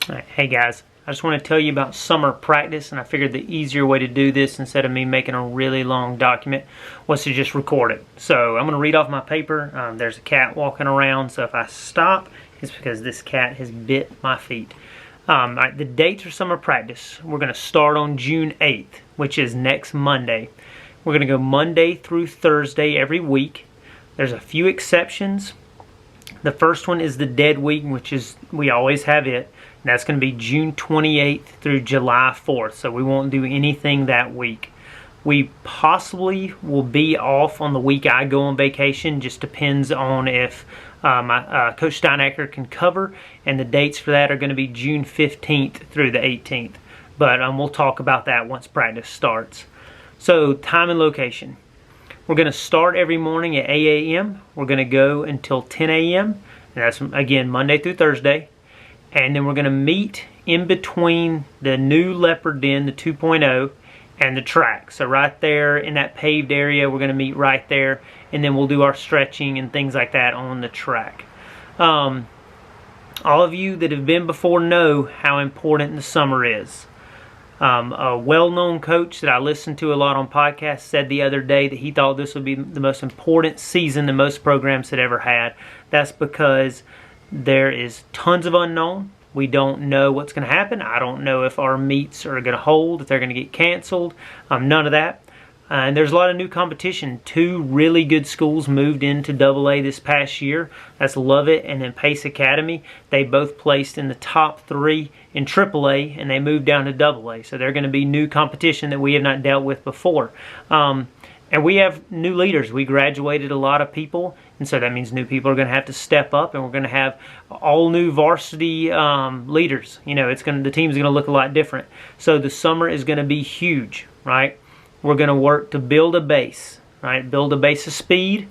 Hey guys, I just want to tell you about summer practice, and I figured the easier way to do this instead of me making a really long document was to just record it. So I'm going to read off my paper. There's a cat walking around, so if I stop, it's because this cat has bit my feet. The dates for summer practice, we're going to start on June 8th, which is next Monday. We're going to go Monday through Thursday every week. There's a few exceptions. The first one is the dead week, which is, we always have it. And that's going to be June 28th through July 4th. So we won't do anything that week. We possibly will be off on the week I go on vacation. Just depends on if Coach Steinacker can cover. And the dates for that are going to be June 15th through the 18th. But we'll talk about that once practice starts. So time and location. We're going to start every morning at 8 a.m. We're going to go until 10 a.m. And that's, again, Monday through Thursday. And then we're going to meet in between the new Leopard Den, the 2.0, and the track. So right there in that paved area, we're going to meet right there. And then we'll do our stretching and things like that on the track. All of you that have been before know how important the summer is. A well-known coach that I listen to a lot on podcasts said the other day that he thought this would be the most important season that most programs had ever had. That's because there is tons of unknown. We don't know what's going to happen. I don't know if our meets are going to hold, if they're going to get canceled. None of that. And there's a lot of new competition. Two really good schools moved into AA this past year. That's Lovett and then Pace Academy. They both placed in the top 3 in AAA, and they moved down to AA. So they're going to be new competition that we have not dealt with before. And we have new leaders. We graduated a lot of people, and so that means new people are going to have to step up, and we're going to have all new varsity leaders. You know, the team's going to look a lot different. So the summer is going to be huge, right? We're going to work to build a base, right? Build a base of speed,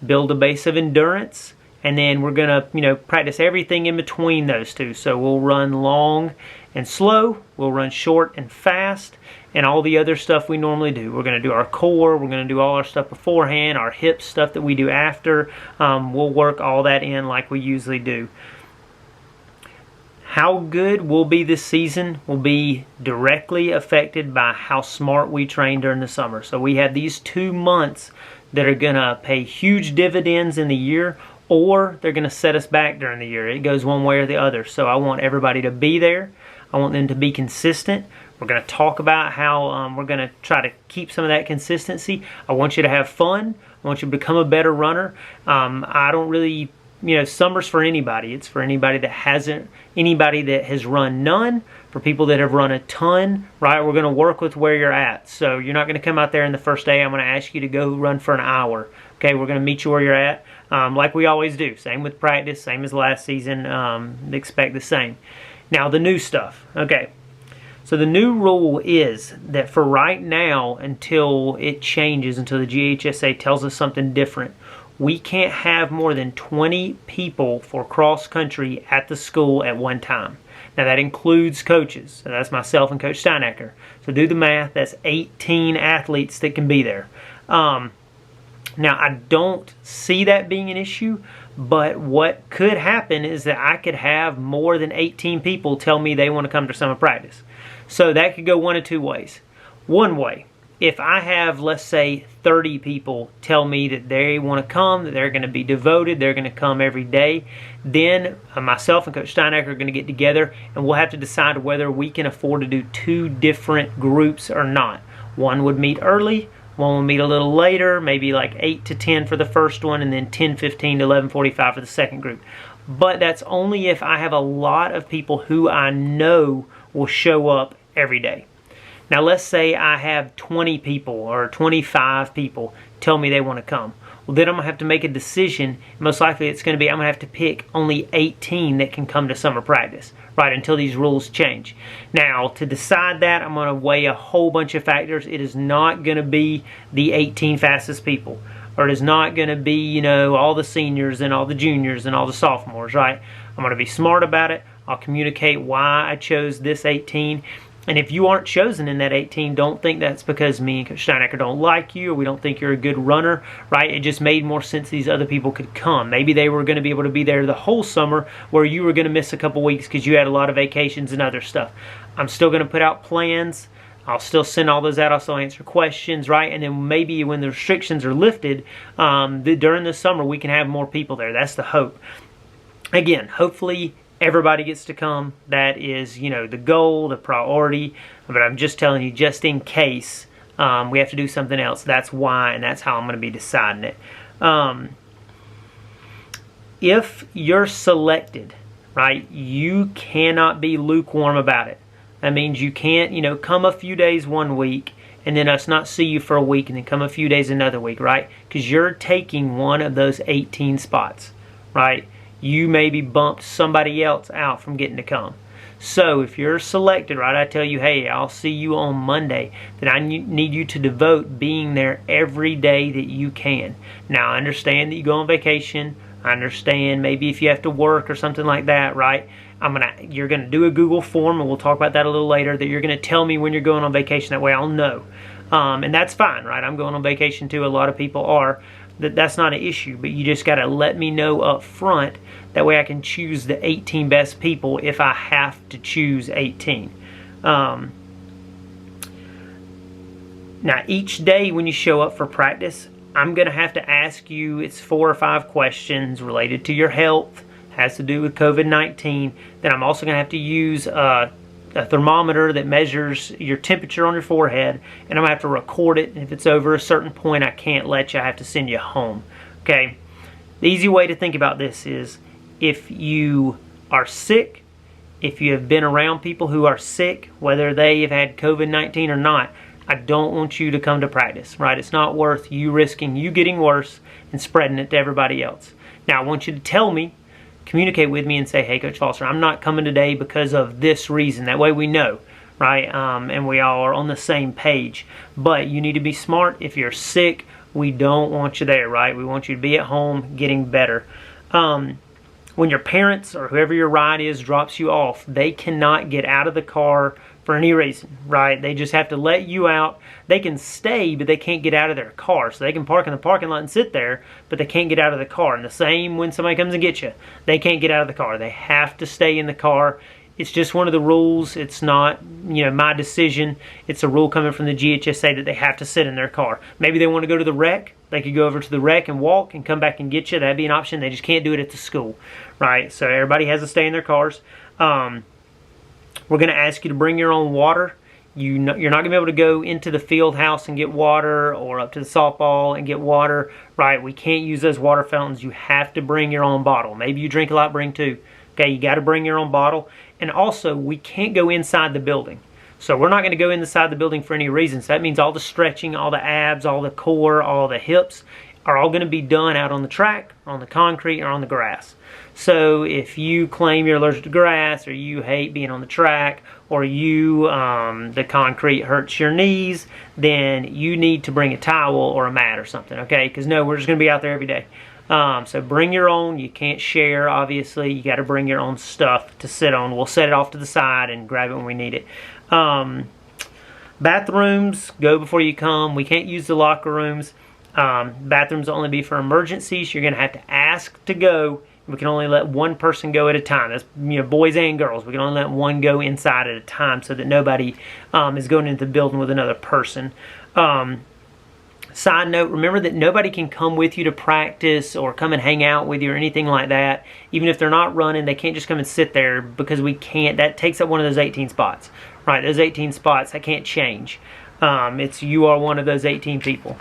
build a base of endurance, and then we're going to, practice everything in between those two. So we'll run long and slow, we'll run short and fast, and all the other stuff we normally do. We're going to do our core, we're going to do all our stuff beforehand, our hip stuff that we do after. We'll work all that in like we usually do. How good we'll be this season will be directly affected by how smart we train during the summer. So we have these 2 months that are going to pay huge dividends in the year, or they're going to set us back during the year. It goes one way or the other. So I want everybody to be there. I want them to be consistent. We're going to talk about how we're going to try to keep some of that consistency. I want you to have fun. I want you to become a better runner. I don't really, summer's for anybody. It's for anybody that has run none, for people that have run a ton, right? We're going to work with where you're at. So you're not going to come out there in the first day. I'm going to ask you to go run for an hour. Okay, we're going to meet you where you're at, like we always do. Same with practice, same as last season. Expect the same. Now, the new stuff. Okay, so the new rule is that for right now, until it changes, until the GHSA tells us something different, we can't have more than 20 people for cross-country at the school at one time. Now, that includes coaches. So that's myself and Coach Steinacker. So do the math. That's 18 athletes that can be there. Now, I don't see that being an issue, but what could happen is that I could have more than 18 people tell me they want to come to summer practice. So that could go one of two ways. One way, if I have, let's say, 30 people tell me that they want to come, that they're going to be devoted, they're going to come every day, then myself and Coach Steinacker are going to get together, and we'll have to decide whether we can afford to do 2 different groups or not. One would meet early, one will meet a little later, maybe like 8 to 10 for the first one, and then 10:15 to 11:45 for the second group. But that's only if I have a lot of people who I know will show up every day. Now, let's say I have 20 people or 25 people tell me they want to come. Well, then I'm going to have to make a decision. Most likely it's going to be I'm going to have to pick only 18 that can come to summer practice, right, until these rules change. Now, to decide that, I'm going to weigh a whole bunch of factors. It is not going to be the 18 fastest people, or it is not going to be, all the seniors and all the juniors and all the sophomores, right? I'm going to be smart about it. I'll communicate why I chose this 18. And if you aren't chosen in that 18, don't think that's because me and Coach Steinacker don't like you or we don't think you're a good runner, right? It just made more sense these other people could come. Maybe they were going to be able to be there the whole summer where you were going to miss a couple weeks because you had a lot of vacations and other stuff. I'm still going to put out plans. I'll still send all those out. I'll still answer questions, right? And then maybe when the restrictions are lifted during the summer, we can have more people there. That's the hope. Again, hopefully everybody gets to come. That is, the goal, the priority. But I'm just telling you, just in case we have to do something else, that's why, and that's how I'm going to be deciding it. If you're selected, right, you cannot be lukewarm about it. That means you can't, come a few days one week and then us not see you for a week and then come a few days another week, right? Because you're taking one of those 18 spots, right? You maybe bumped somebody else out from getting to come. So if you're selected, right, I tell you, hey, I'll see you on Monday, then I need you to devote being there every day that you can. Now, I understand that you go on vacation. I understand maybe if you have to work or something like that, right? You're gonna do a Google form, and we'll talk about that a little later, that you're gonna tell me when you're going on vacation. That way I'll know. And that's fine, right? I'm going on vacation too. A lot of people are. That's not an issue, but you just gotta let me know up front. That way I can choose the 18 best people if I have to choose 18. Now each day when you show up for practice, I'm gonna have to ask you, it's 4 or 5 questions related to your health, has to do with COVID-19. Then I'm also gonna have to use a thermometer that measures your temperature on your forehead, and I'm gonna have to record it. And if it's over a certain point, I can't let you. I have to send you home. Okay. The easy way to think about this is, if you are sick, if you have been around people who are sick, whether they have had COVID-19 or not, I don't want you to come to practice, right? It's not worth you risking you getting worse and spreading it to everybody else. Now, I want you to tell me, communicate with me and say, hey, Coach Foster, I'm not coming today because of this reason. That way we know, right? And we all are on the same page. But you need to be smart. If you're sick, we don't want you there, right? We want you to be at home getting better. When your parents or whoever your ride is drops you off, they cannot get out of the car for any reason, right? They just have to let you out. They can stay, but they can't get out of their car. So they can park in the parking lot and sit there, but they can't get out of the car. And the same when somebody comes and gets you. They can't get out of the car. They have to stay in the car. It's just one of the rules. It's not, my decision. It's a rule coming from the GHSA that they have to sit in their car. Maybe they want to go to the rec. They could go over to the rec and walk and come back and get you. That'd be an option. They just can't do it at the school, right? So everybody has to stay in their cars. We're going to ask you to bring your own water. You're not going to be able to go into the field house and get water, or up to the softball and get water, right? We can't use those water fountains. You have to bring your own bottle. Maybe you drink a lot, bring 2. Okay, you got to bring your own bottle. And also, we can't go inside the building. So we're not going to go inside the building for any reason. So that means all the stretching, all the abs, all the core, all the hips are all going to be done out on the track, on the concrete, or on the grass. So if you claim you're allergic to grass, or you hate being on the track, or the concrete hurts your knees, then you need to bring a towel or a mat or something, okay? Because no, we're just going to be out there every day. So bring your own. You can't share, obviously. You got to bring your own stuff to sit on. We'll set it off to the side and grab it when we need it. Bathrooms, go before you come. We can't use the locker rooms. Bathrooms will only be for emergencies. You're going to have to ask to go. We can only let one person go at a time. That's boys and girls. We can only let one go inside at a time so that nobody is going into the building with another person. Side note, remember that nobody can come with you to practice or come and hang out with you or anything like that. Even if they're not running, they can't just come and sit there, because we can't. That takes up one of those 18 spots. Right, those 18 spots, I can't change. You are one of those 18 people.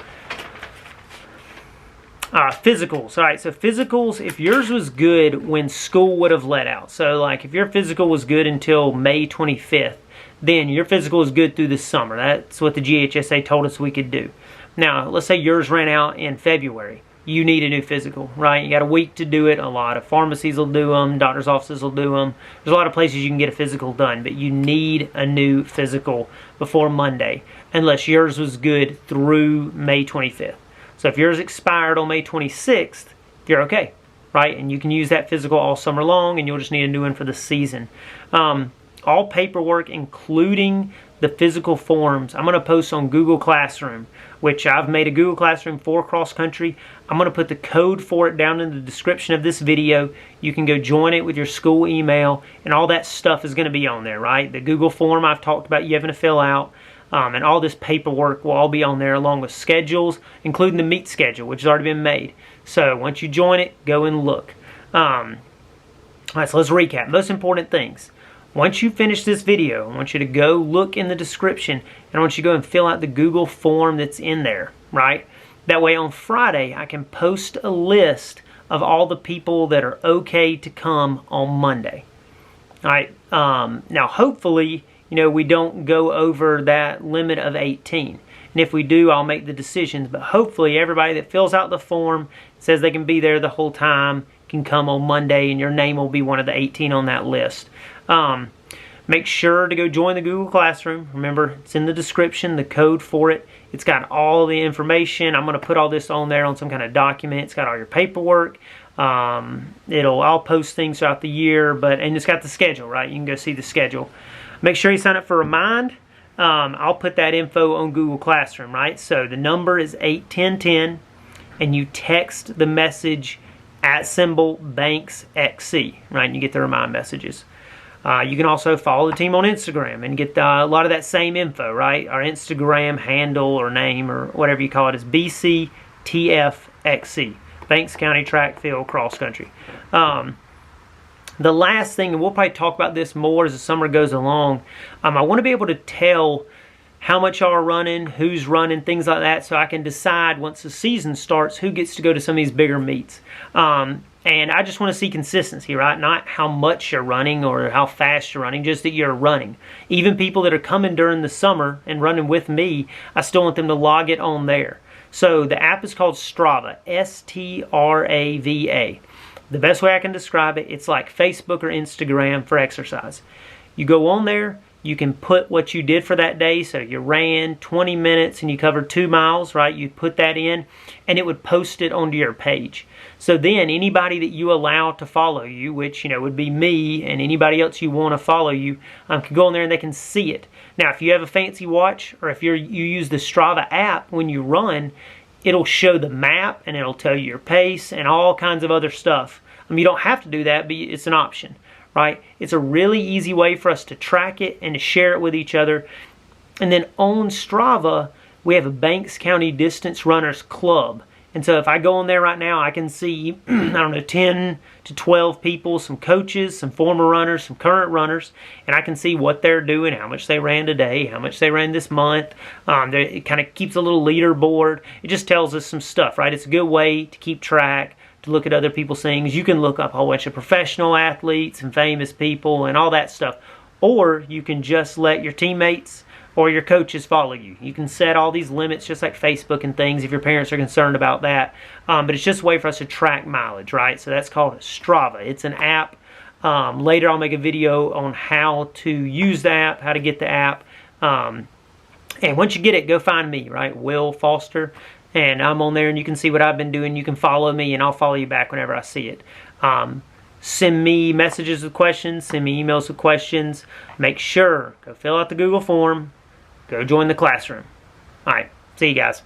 Physicals. All right, so physicals, if yours was good when school would have let out. So like if your physical was good until May 25th, then your physical is good through the summer. That's what the GHSA told us we could do. Now, let's say yours ran out in February. You need a new physical, right? You got a week to do it. A lot of pharmacies will do them. Doctor's offices will do them. There's a lot of places you can get a physical done, but you need a new physical before Monday, unless yours was good through May 25th. So if yours expired on May 26th, you're okay, right? And you can use that physical all summer long, and you'll just need a new one for the season. all paperwork, including the physical forms, I'm going to post on Google Classroom, which I've made a Google Classroom for cross country. I'm going to put the code for it down in the description of this video. You can go join it with your school email, and all that stuff is going to be on there, right? The Google form I've talked about you having to fill out, and all this paperwork will all be on there, along with schedules, including the meet schedule, which has already been made. So once you join it, go and look. All right, so let's recap. Most important things. Once you finish this video, I want you to go look in the description, and I want you to go and fill out the Google form that's in there, right? That way on Friday, I can post a list of all the people that are okay to come on Monday. All right, now hopefully, we don't go over that limit of 18. And if we do, I'll make the decisions. But hopefully everybody that fills out the form, says they can be there the whole time, can come on Monday, and your name will be one of the 18 on that list. Make sure to go join the Google Classroom. Remember, it's in the description, the code for it. It's got all the information. I'm going to put all this on there on some kind of document. It's got all your paperwork. I'll post things throughout the year, and it's got the schedule, right? You can go see the schedule. Make sure you sign up for Remind. I'll put that info on Google Classroom, right? So the number is 81010, and you text the message @BanksXC, right? And you get the remind messages. You can also follow the team on Instagram and get a lot of that same info, right? Our Instagram handle or name or whatever you call it is BCTFXC, Banks County Track Field Cross Country. The last thing, and we'll probably talk about this more as the summer goes along, I want to be able to tell how much y'all are running, who's running, things like that, so I can decide once the season starts who gets to go to some of these bigger meets. And I just want to see consistency, right? Not how much you're running or how fast you're running, just that you're running. Even people that are coming during the summer and running with me, I still want them to log it on there. So the app is called Strava, Strava. The best way I can describe it, it's like Facebook or Instagram for exercise. You go on there, you can put what you did for that day. So you ran 20 minutes and you covered 2 miles, right? You put that in and it would post it onto your page. So then anybody that you allow to follow you, which would be me and anybody else you want to follow you, can go on there and they can see it. Now if you have a fancy watch or if you use the Strava app when you run, it'll show the map and it'll tell you your pace and all kinds of other stuff. You don't have to do that, but it's an option. Right? It's a really easy way for us to track it and to share it with each other. And then on Strava, we have a Banks County Distance Runners Club. And so if I go on there right now, I can see, 10 to 12 people, some coaches, some former runners, some current runners, and I can see what they're doing, how much they ran today, how much they ran this month. It kind of keeps a little leaderboard. It just tells us some stuff, right? It's a good way to keep track, to look at other people's things. You can look up a whole bunch of professional athletes and famous people and all that stuff. Or you can just let your teammates or your coaches follow you. You can set all these limits just like Facebook and things if your parents are concerned about that. But it's just a way for us to track mileage, right? So that's called Strava. It's an app. Later I'll make a video on how to use the app, how to get the app. And once you get it, go find me, right? Will Foster. And I'm on there and you can see what I've been doing. You can follow me and I'll follow you back whenever I see it. Send me messages with questions. Send me emails with questions. Make sure, go fill out the Google form. Go join the classroom. All right. See you guys.